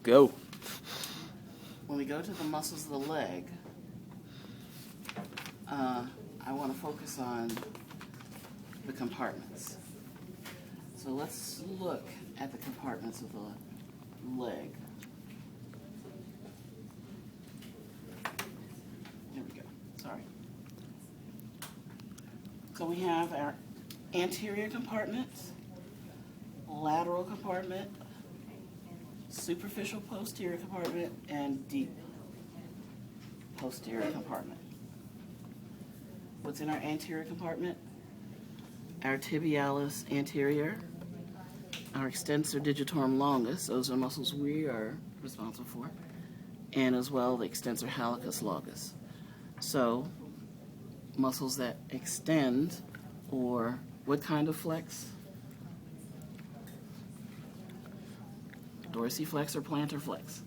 Go. When we go to the muscles of the leg, I want to focus on the compartments. So let's look at the compartments of the leg. There we go. Sorry. So we have our anterior compartment, lateral compartment, superficial posterior compartment, and deep posterior compartment. What's in our anterior compartment? Our tibialis anterior, our extensor digitorum longus, those are muscles we are responsible for, and as well the extensor hallucis longus. So, muscles that extend, or what kind of flex? Dorsiflex or plantar flex?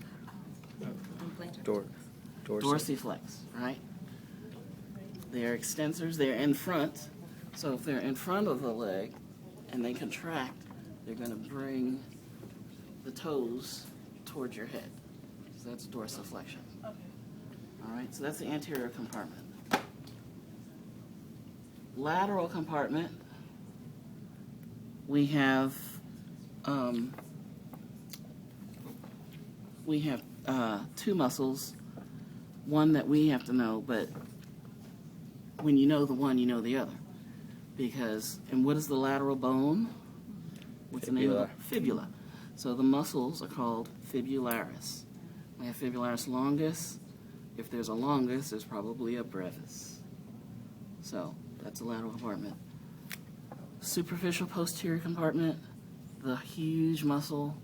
Dorsiflex, right? They're extensors, they're in front. So if they're in front of the leg and they contract, they're going to bring the toes towards your head. So that's dorsiflexion. Okay. All right, so that's the anterior compartment. Lateral compartment, we have two muscles, one that we have to know, but when you know the one, you know the other. Because, and what is the lateral bone? What's the name of it? Fibula. So the muscles are called fibularis. We have fibularis longus. If there's a longus, there's probably a brevis. So that's the lateral compartment. Superficial posterior compartment, the huge muscle,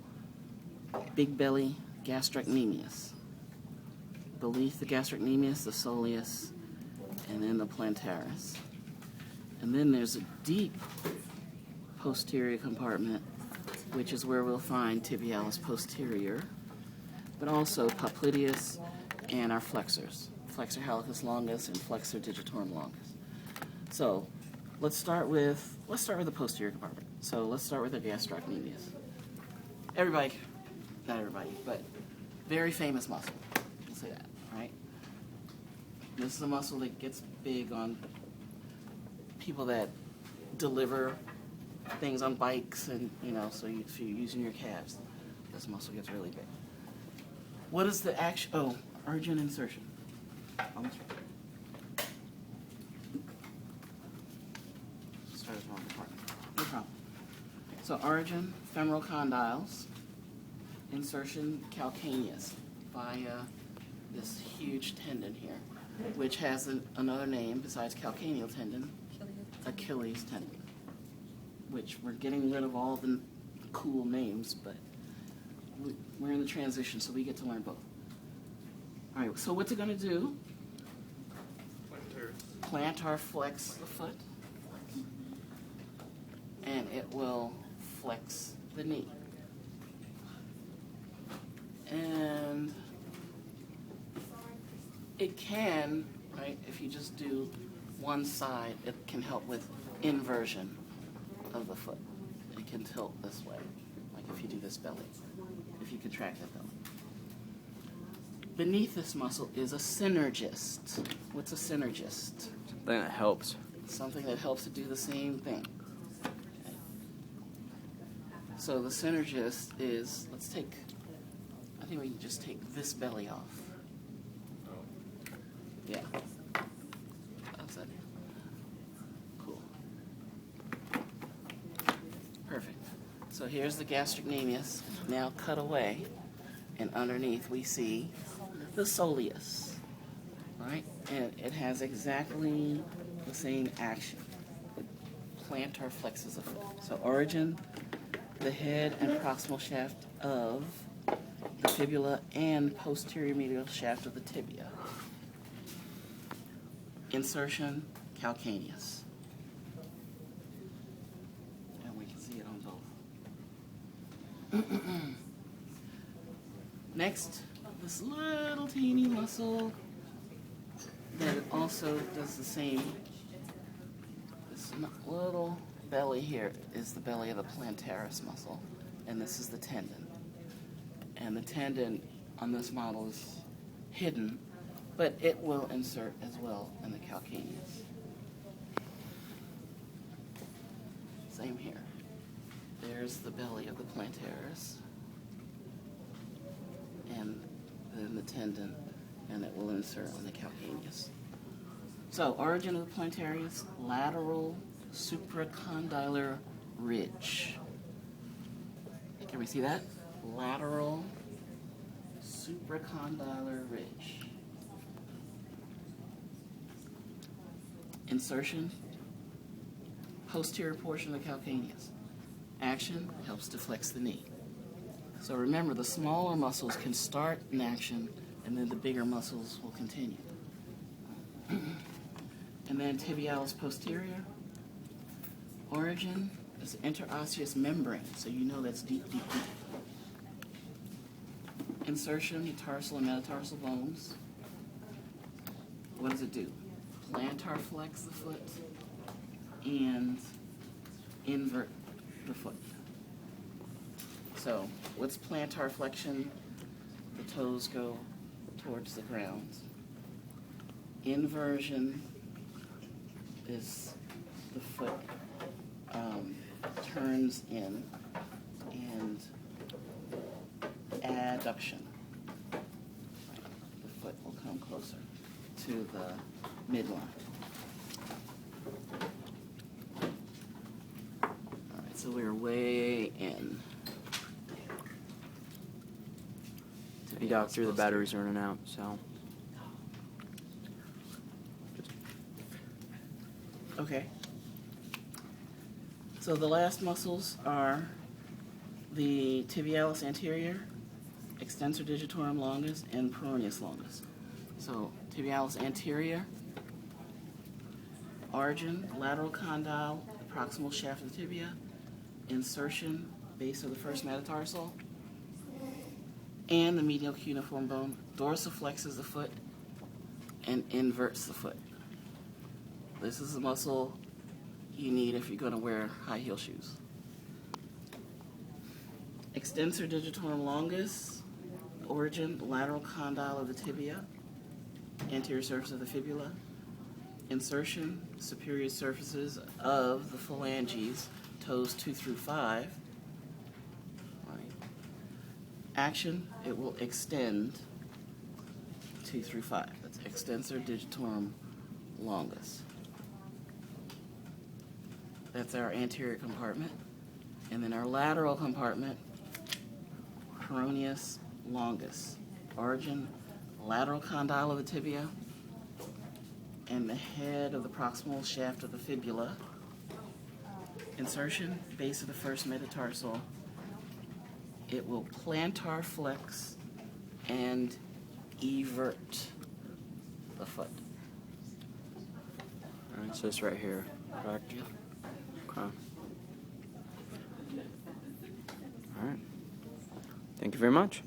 big belly, gastrocnemius. Beneath the gastrocnemius, the soleus, and then the plantaris. And then there's a deep posterior compartment, which is where we'll find tibialis posterior, but also popliteus and our flexors, flexor hallucis longus and flexor digitorum longus. So let's start with the posterior compartment. So let's start with the gastrocnemius. Everybody, not everybody, but very famous muscle. We'll say that, right? This is a muscle that gets big on people that deliver things on bikes, and so if you're using your calves, this muscle gets really big. What is the action? Oh, origin insertion. Almost right. Start with the wrong department. No problem. So origin, femoral condyles. Insertion, calcaneus, via this huge tendon here, which has another name besides calcaneal tendon, Achilles tendon, which we're getting rid of all the cool names, but we're in the transition, so we get to learn both. All right, so what's it going to do? Plantar flex the foot, and it will flex the knee. And it can, right, if you just do one side, it can help with inversion of the foot. It can tilt this way, like if you do this belly, if you contract that belly. Beneath this muscle is a synergist. What's a synergist? Something that helps. Something that helps to do the same thing. Okay. So the synergist is, I think we can just take this belly off. Yeah. That's it. Cool. Perfect. So here's the gastrocnemius, now cut away, and underneath we see the soleus, right? And it has exactly the same action. It plantar flexes the foot. So origin, the head and proximal shaft of the fibula and posterior medial shaft of the tibia. Insertion, calcaneus. And we can see it on both. Next, this little teeny muscle that also does the same. This little belly here is the belly of the plantaris muscle, and this is the tendon. And the tendon on this model is hidden, but it will insert as well in the calcaneus. Same here. There's the belly of the plantaris, and then the tendon, and it will insert on the calcaneus. So, origin of the plantaris, lateral supracondylar ridge. Can we see that? Lateral supracondylar ridge. Insertion, posterior portion of the calcaneus. Action helps to flex the knee. So remember, the smaller muscles can start in action, and then the bigger muscles will continue. And then tibialis posterior. Origin is interosseous membrane, so you know that's deep, deep, deep. Insertion, the tarsal and metatarsal bones. What does it do? Plantar flex the foot and invert the foot. So, what's plantar flexion? The toes go towards the ground. Inversion is the foot turns in, and adduction. The foot will come closer to the midline. All right, so we're way in. Hey, doctor, the battery's running out, so. Okay. So the last muscles are the tibialis anterior, extensor digitorum longus, and peroneus longus. So tibialis anterior, origin, lateral condyle, proximal shaft of the tibia, insertion, base of the first metatarsal, and the medial cuneiform bone dorsiflexes the foot and inverts the foot. This is the muscle you need if you're going to wear high heel shoes. Extensor digitorum longus, origin, lateral condyle of the tibia, anterior surface of the fibula, insertion, superior surfaces of the phalanges, toes 2 through 5. Right. Action, it will extend 2 through 5. That's extensor digitorum longus. That's our anterior compartment. And then our lateral compartment, peroneus longus. Origin, lateral condyle of the tibia, and the head of the proximal shaft of the fibula. Insertion, base of the first metatarsal. It will plantar flex and evert the foot. All right, so it's right here, correct? Yep. Okay. All right. Thank you very much.